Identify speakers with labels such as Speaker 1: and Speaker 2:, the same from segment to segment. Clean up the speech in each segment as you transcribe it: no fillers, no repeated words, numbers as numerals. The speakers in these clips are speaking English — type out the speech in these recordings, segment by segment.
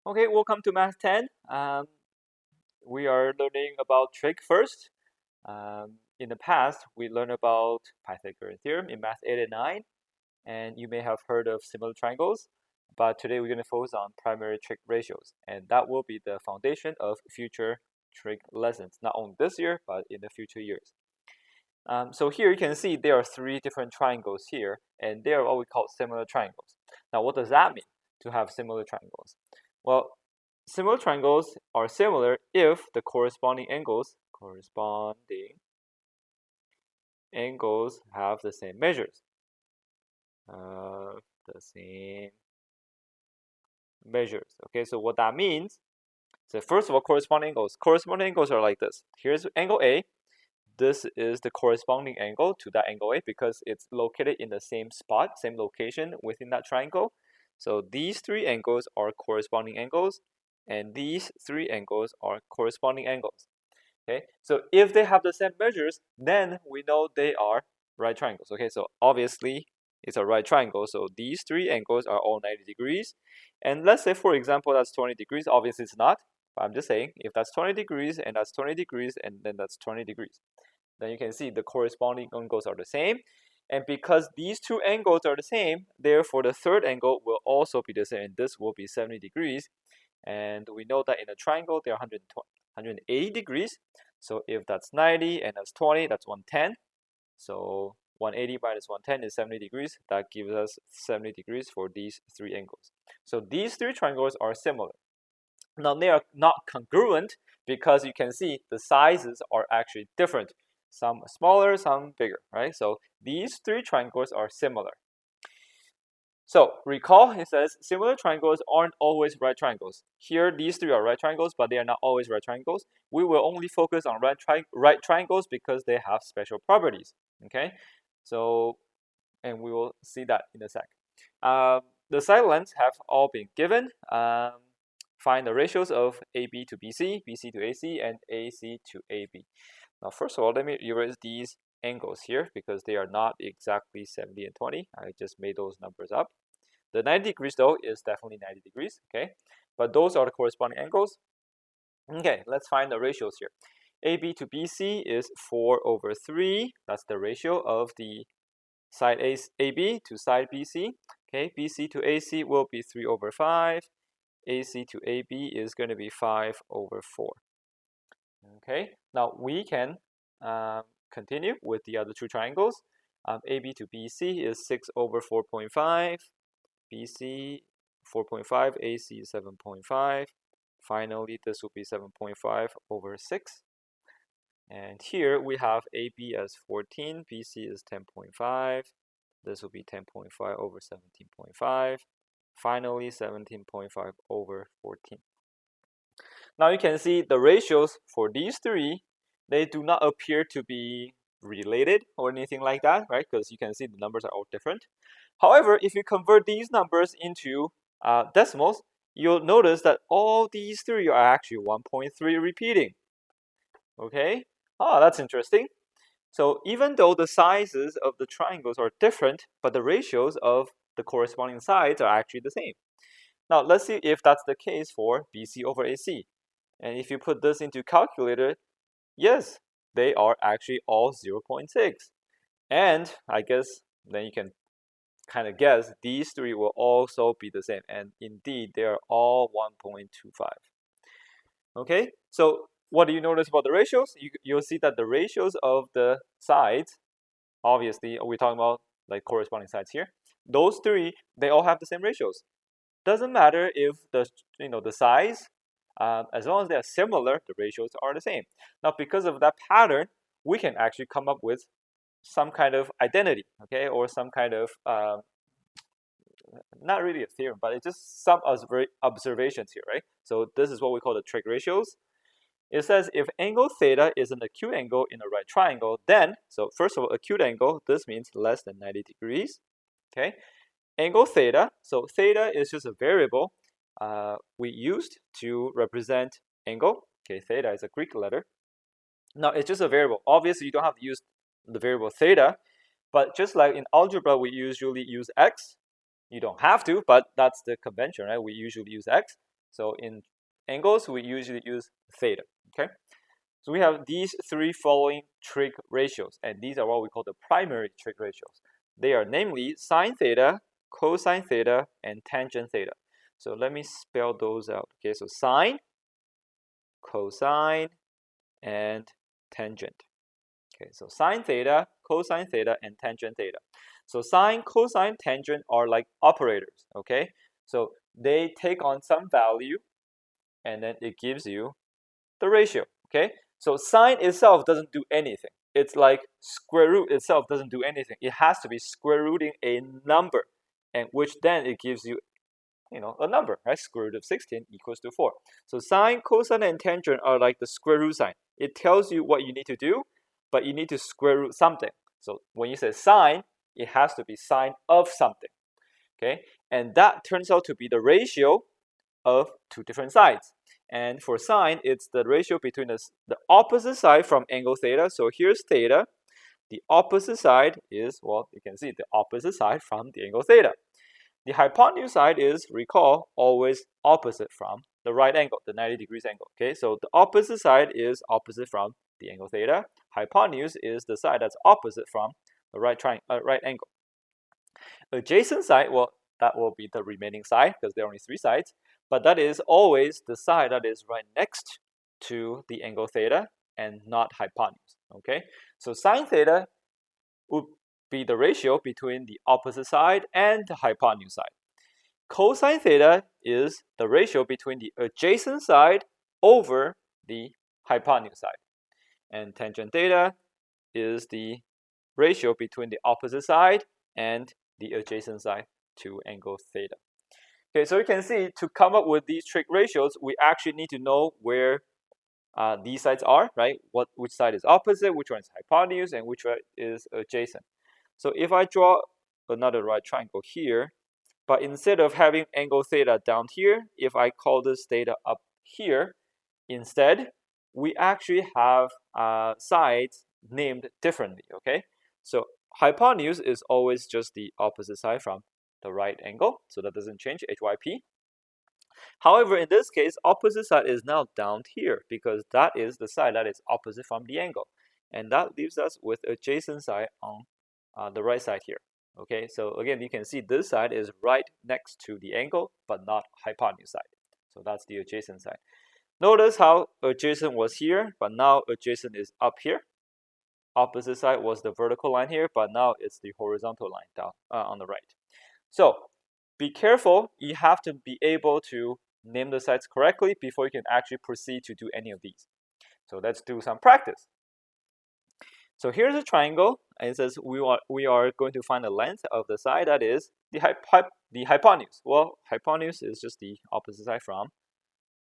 Speaker 1: Okay, welcome to Math 10. We are learning about trig first. In the past, we learned about Pythagorean theorem in Math 8 and 9, and you may have heard of similar triangles. But today we're going to focus on primary trig ratios, and that will be the foundation of future trig lessons, not only this year, but in the future years. So here you can see there are three different triangles here, and they are what we call similar triangles. Now, what does that mean to have similar triangles? Well, similar triangles are similar if the corresponding angles have the same measures. The same measures. Okay, so what that means, so first of all, corresponding angles. Corresponding angles are like this. Here's angle A. This is the corresponding angle to that angle A because it's located in the same spot, same location within that triangle. So these three angles are corresponding angles, and these three angles are corresponding angles. Okay, so if they have the same measures, then we know they are right triangles. Okay, so obviously it's a right triangle, so these three angles are all 90 degrees. And let's say, for example, that's 20 degrees. Obviously it's not, but I'm just saying if that's 20 degrees and that's 20 degrees and then that's 20 degrees, then you can see the corresponding angles are the same. And because these two angles are the same, therefore the third angle will also be the same, and this will be 70 degrees. And we know that in a triangle, they're 180 degrees. So if that's 90 and that's 20, that's 110. So 180 minus 110 is 70 degrees. That gives us 70 degrees for these three angles. So these three triangles are similar. Now they are not congruent because you can see the sizes are actually different. Some smaller, some bigger, right? So these three triangles are similar. So recall, it says similar triangles aren't always right triangles. Here, these three are right triangles, but they are not always right triangles. We will only focus on right triangles because they have special properties. Okay, so and we will see that in a sec. The side lengths have all been given. Find the ratios of AB to BC, BC to AC, and AC to AB. Now, first of all, let me erase these angles here because they are not exactly 70 and 20. I just made those numbers up. The 90 degrees though is definitely 90 degrees, okay? But those are the corresponding angles. Okay, let's find the ratios here. AB to BC is 4/3. That's the ratio of the side AB to side BC. Okay, BC to AC will be 3/5. AC to AB is going to be 5/4. Okay, now we can continue with the other two triangles. AB to BC is 6/4.5. BC 4.5, AC is 7.5. Finally, this will be 7.5/6. And here we have AB as 14, BC is 10.5. This will be 10.5/17.5. Finally, 17.5/14. Now you can see the ratios for these three, they do not appear to be related or anything like that, right? Because you can see the numbers are all different. However, if you convert these numbers into decimals, you'll notice that all these three are actually 1.3 repeating. Okay? Oh, that's interesting. So even though the sizes of the triangles are different, but the ratios of the corresponding sides are actually the same. Now let's see if that's the case for BC over AC. And if you put this into calculator, yes, they are actually all 0.6. And I guess then you can kind of guess these three will also be the same. And indeed, they are all 1.25. Okay, so what do you notice about the ratios? You'll see that the ratios of the sides, obviously, we're talking about like corresponding sides here. Those three, they all have the same ratios. Doesn't matter if the size, as long as they are similar, the ratios are the same. Now, because of that pattern, we can actually come up with some kind of identity, okay, or some kind of not really a theorem, but it's just some observations here, right? So this is what we call the trig ratios. It says if angle theta is an acute angle in a right triangle, then, so first of all, acute angle, this means less than 90 degrees, okay? Angle theta, so theta is just a variable we used to represent angle. Okay, theta is a Greek letter. Now, it's just a variable. Obviously, you don't have to use the variable theta, but just like in algebra, we usually use x. You don't have to, but that's the convention, right? We usually use x. So in angles, we usually use theta, okay? So we have these three following trig ratios, and these are what we call the primary trig ratios. They are namely sine theta, cosine theta, and tangent theta. So let me spell those out. Okay, so sine, cosine, and tangent. Okay, so sine theta, cosine theta, and tangent theta. So sine, cosine, tangent are like operators, okay? So they take on some value, and then it gives you the ratio, okay? So sine itself doesn't do anything. It's like square root itself doesn't do anything. It has to be square rooting a number, and which then it gives you, a number, right? Square root of 16 equals to 4. So sine, cosine, and tangent are like the square root sign. It tells you what you need to do, but you need to square root something. So when you say sine, it has to be sine of something, okay? And that turns out to be the ratio of two different sides. And for sine, it's the ratio between the opposite side from angle theta. So here's theta. The opposite side is, well, you can see the opposite side from the angle theta. The hypotenuse side is, recall, always opposite from the right angle, the 90 degrees angle. Okay, so the opposite side is opposite from the angle theta. Hypotenuse is the side that's opposite from the right angle. Adjacent side, well, that will be the remaining side because there are only three sides, but that is always the side that is right next to the angle theta and not hypotenuse. Okay, so sine theta would be the ratio between the opposite side and the hypotenuse side. Cosine theta is the ratio between the adjacent side over the hypotenuse side. And tangent theta is the ratio between the opposite side and the adjacent side to angle theta. Okay, so you can see to come up with these trig ratios, we actually need to know where these sides are, right? Which side is opposite, which one is hypotenuse, and which one is adjacent. So if I draw another right triangle here, but instead of having angle theta down here, if I call this theta up here, instead, we actually have sides named differently, okay? So hypotenuse is always just the opposite side from the right angle, so that doesn't change, HYP. However, in this case, opposite side is now down here because that is the side that is opposite from the angle. And that leaves us with adjacent side on the right side here. Okay, so again, you can see this side is right next to the angle, but not hypotenuse side. So that's the adjacent side. Notice how adjacent was here, but now adjacent is up here. Opposite side was the vertical line here, but now it's the horizontal line down on the right. So be careful. You have to be able to name the sides correctly before you can actually proceed to do any of these. So let's do some practice. So here's a triangle, and it says we are going to find the length of the side that is the hypotenuse. Well, hypotenuse is just the opposite side from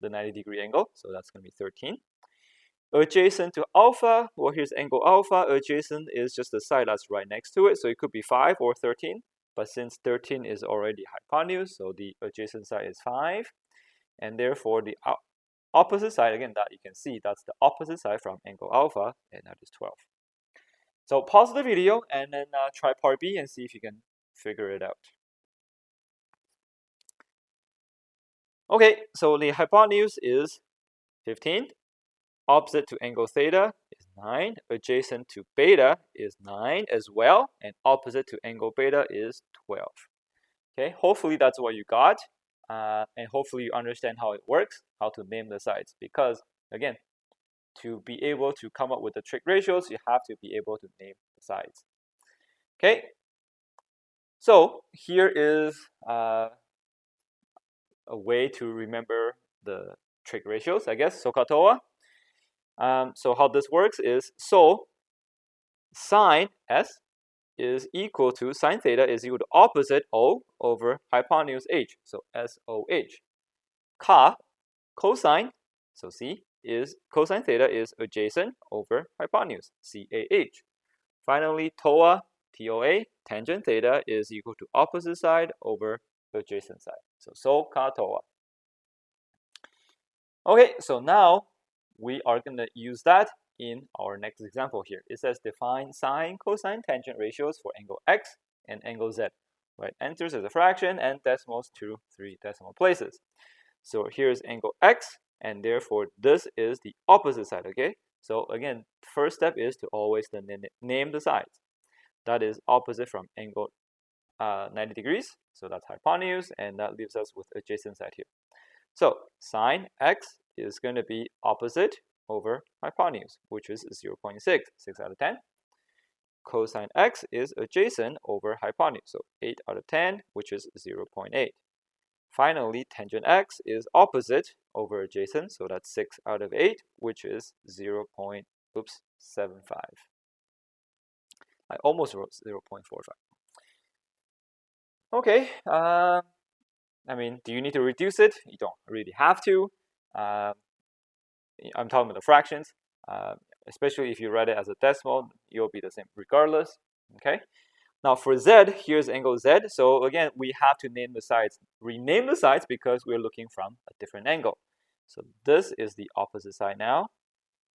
Speaker 1: the 90-degree angle, so that's going to be 13. Adjacent to alpha, well, here's angle alpha. Adjacent is just the side that's right next to it, so it could be 5 or 13. But since 13 is already hypotenuse, so the adjacent side is 5. And therefore, the opposite side, again, that you can see, that's the opposite side from angle alpha, and that is 12. So pause the video and then try part B and see if you can figure it out. Okay, so the hypotenuse is 15. Opposite to angle theta is 9. Adjacent to beta is 9 as well. And opposite to angle beta is 12. Okay, hopefully that's what you got. And hopefully you understand how it works, how to name the sides. Because, again, to be able to come up with the trig ratios, you have to be able to name the sides. Okay, so here is a way to remember the trig ratios, I guess, SOHCAHTOA. So how this works is, so sine S is equal to, sine theta is equal to opposite O over hypotenuse H, so SOH. Cosine, so C, is cosine theta is adjacent over hypotenuse, CAH. Finally, TOA, TOA, tangent theta is equal to opposite side over adjacent side. So SOHCAHTOA. Okay, so now we are going to use that in our next example here. It says define sine, cosine, tangent ratios for angle X and angle Z. Right, enters as a fraction and decimals to 3 decimal places. So here's angle x, and therefore this is the opposite side, okay? So again, first step is to always name the sides. That is opposite from angle 90 degrees, so that's hypotenuse, and that leaves us with adjacent side here. So sine x is going to be opposite over hypotenuse, which is 0.6, 6 out of 10. Cosine x is adjacent over hypotenuse, so 8 out of 10, which is 0.8. Finally, tangent x is opposite over adjacent, so that's 6 out of 8, which is 0.75. I almost wrote 0.45. Okay, I mean, do you need to reduce it? You don't really have to. I'm talking about the fractions. Especially if you write it as a decimal, you'll be the same regardless. Okay. Now for z, here's angle z. So again, we have to name the sides, rename the sides because we're looking from a different angle. So this is the opposite side now.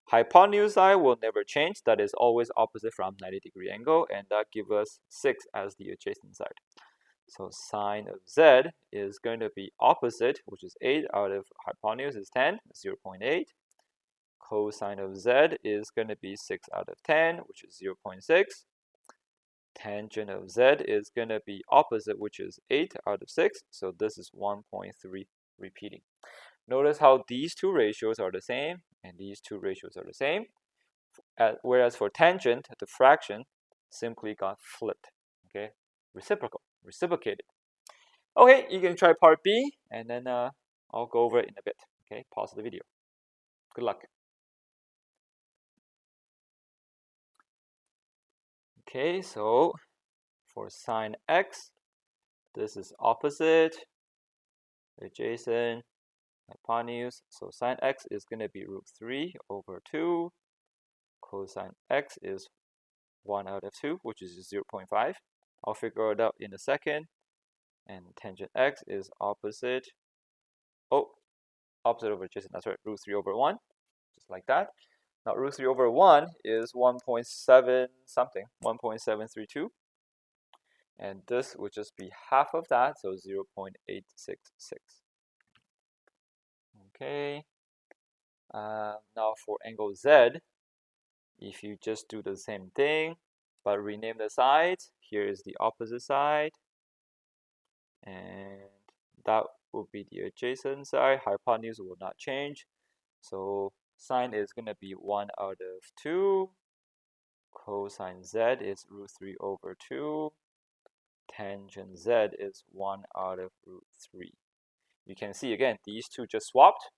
Speaker 1: Hypotenuse side will never change. That is always opposite from 90-degree angle, and that gives us 6 as the adjacent side. So sine of z is going to be opposite, which is 8 out of hypotenuse is 10, 0.8. Cosine of z is going to be 6 out of 10, which is 0.6. Tangent of z is going to be opposite, which is 8 out of 6. So this is 1.3 repeating. Notice how these two ratios are the same, and these two ratios are the same. Whereas for tangent, the fraction simply got flipped. Okay, reciprocated. Okay, you can try part B, and then I'll go over it in a bit. Okay, pause the video. Good luck. Okay, so for sine x, this is opposite, adjacent, hypotenuse. So sine x is going to be √3 over 2. Cosine x is 1 out of 2, which is 0.5. I'll figure it out in a second. And tangent x is opposite. Oh, opposite over adjacent. That's right, √3 over 1, just like that. Now √3 over 1 is 1.7 something, 1.732. And this would just be half of that, so 0.866. Okay. Now for angle z, if you just do the same thing, but rename the sides, here is the opposite side. And that will be the adjacent side. Hypotenuse will not change. So sine is going to be 1 out of 2. Cosine z is √3 over 2. Tangent z is 1 out of √3. You can see again, these two just swapped.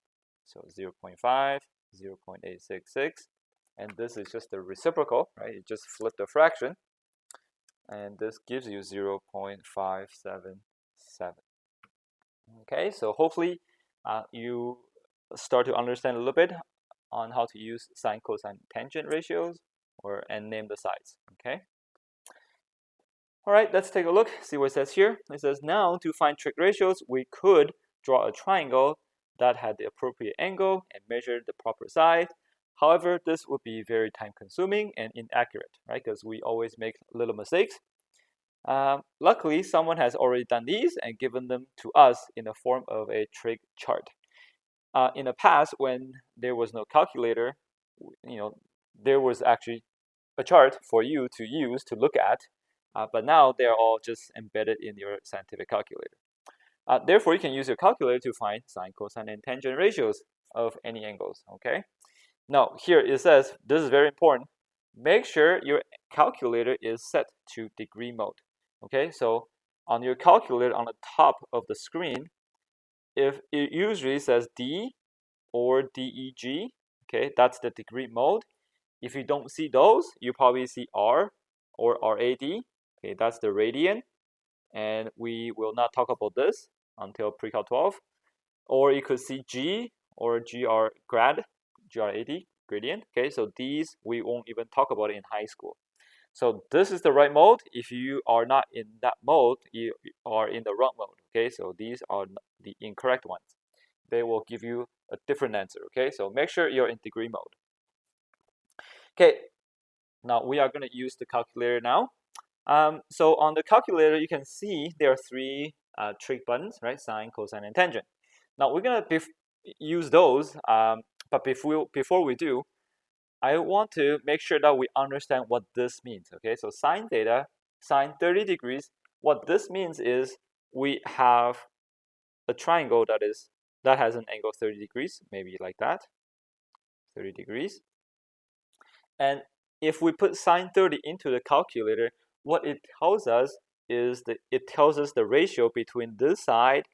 Speaker 1: So 0.5, 0.866. And this is just the reciprocal, right? It just flipped the fraction. And this gives you 0.577. Okay, so hopefully you start to understand a little bit on how to use sine, cosine, tangent ratios and name the sides. Okay. All right, let's take a look, see what it says here. It says now to find trig ratios, we could draw a triangle that had the appropriate angle and measure the proper side. However, this would be very time consuming and inaccurate, right? Because we always make little mistakes. Luckily, someone has already done these and given them to us in the form of a trig chart. In the past, when there was no calculator, there was actually a chart for you to use to look at, but now they're all just embedded in your scientific calculator. Therefore, you can use your calculator to find sine, cosine, and tangent ratios of any angles, okay? Now, here it says, this is very important, make sure your calculator is set to degree mode, okay? So on your calculator on the top of the screen, if it usually says D or DEG, okay, that's the degree mode. If you don't see those, you probably see R or RAD, okay, that's the radian, and we will not talk about this until pre-cal 12. Or you could see G or GRAD, gradient, okay, so these we won't even talk about it in high school. So this is the right mode. If you are not in that mode, you are in the wrong mode, okay, so these are the incorrect ones. They will give you a different answer, okay, so make sure you're in degree mode. Okay, now we are going to use the calculator now. So on the calculator, you can see there are three trig buttons, right? Sine, cosine, and tangent. Now we're gonna use those, but before we do, I want to make sure that we understand what this means. Okay, so sine theta, sine 30 degrees. What this means is we have a triangle that has an angle 30 degrees, maybe like that, 30 degrees. And if we put sine 30 into the calculator, what it tells us is that it tells us the ratio between this side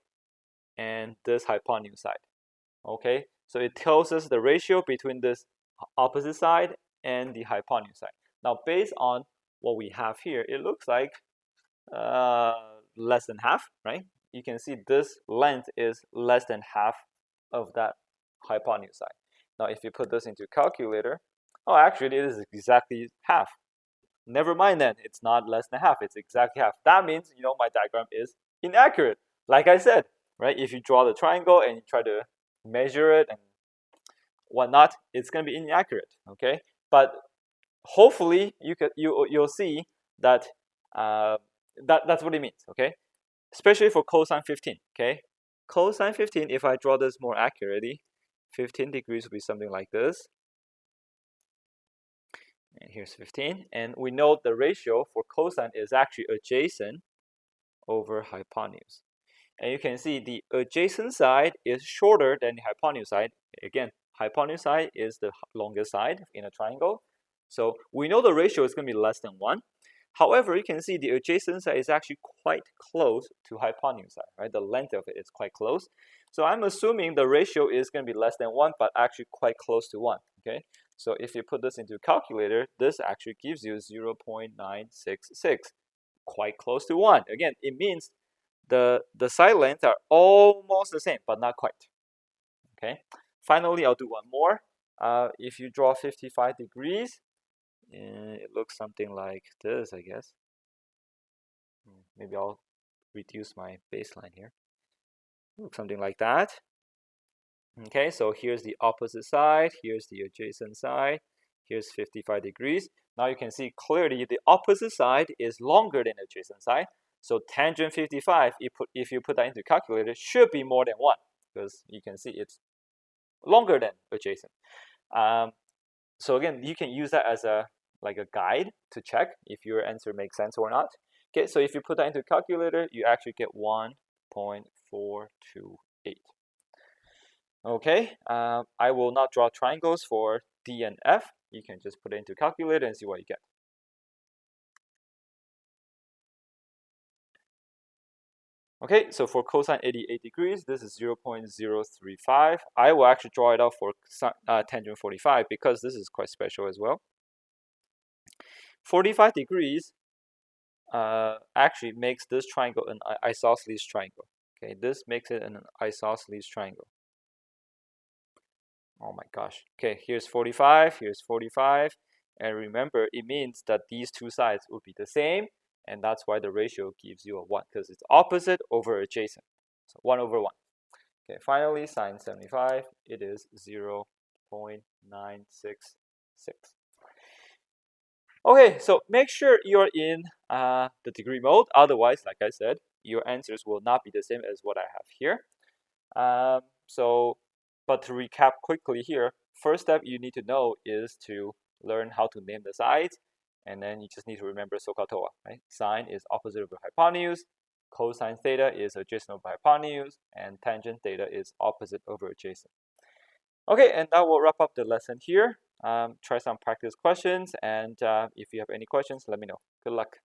Speaker 1: and this hypotenuse side. Okay, so it tells us the ratio between this opposite side and the hypotenuse side. Now, based on what we have here, it looks like less than half, right? You can see this length is less than half of that hypotenuse side. Now, if you put this into calculator, oh, actually, it is exactly half. Never mind then, it's not less than half, it's exactly half. That means, my diagram is inaccurate. Like I said, right? If you draw the triangle and you try to measure it and whatnot, it's going to be inaccurate, okay? But hopefully you'll see that that's what it means, okay? Especially for cosine 15, okay? Cosine 15, if I draw this more accurately, 15 degrees will be something like this. And here's 15. And we know the ratio for cosine is actually adjacent over hypotenuse. And you can see the adjacent side is shorter than the hypotenuse side. Again, hypotenuse side is the longest side in a triangle. So we know the ratio is going to be less than 1. However, you can see the adjacent side is actually quite close to hypotenuse side, right? The length of it is quite close. So I'm assuming the ratio is going to be less than 1, but actually quite close to 1, okay? So if you put this into a calculator, this actually gives you 0.966, quite close to 1. Again, it means the side lengths are almost the same, but not quite, okay? Finally, I'll do one more. If you draw 55 degrees, it looks something like this, I guess. Maybe I'll reduce my baseline here. Looks something like that. Okay, so here's the opposite side, here's the adjacent side, here's 55 degrees. Now you can see clearly the opposite side is longer than the adjacent side. So tangent 55, if you put that into calculator, should be more than 1, because you can see it's longer than adjacent. So again, you can use that as a guide to check if your answer makes sense or not. Okay, so if you put that into calculator, you actually get 1.428. Okay, I will not draw triangles for D and F. You can just put it into calculator and see what you get. Okay, so for cosine 88 degrees, this is 0.035. I will actually draw it out for tangent 45 because this is quite special as well. 45 degrees actually makes this triangle an isosceles triangle. Okay, this makes it an isosceles triangle. Oh my gosh. Okay, here's 45, here's 45. And remember, it means that these two sides would be the same. And that's why the ratio gives you a 1, because it's opposite over adjacent. So 1 over 1. Okay, finally, sine 75, it is 0.966. Okay, so make sure you're in the degree mode. Otherwise, like I said, your answers will not be the same as what I have here. But to recap quickly here, first step you need to know is to learn how to name the sides, and then you just need to remember SOHCAHTOA, right? Sine is opposite over hypotenuse, cosine theta is adjacent over hypotenuse, and tangent theta is opposite over adjacent. Okay, and that will wrap up the lesson here. Try some practice questions, and if you have any questions, let me know. Good luck.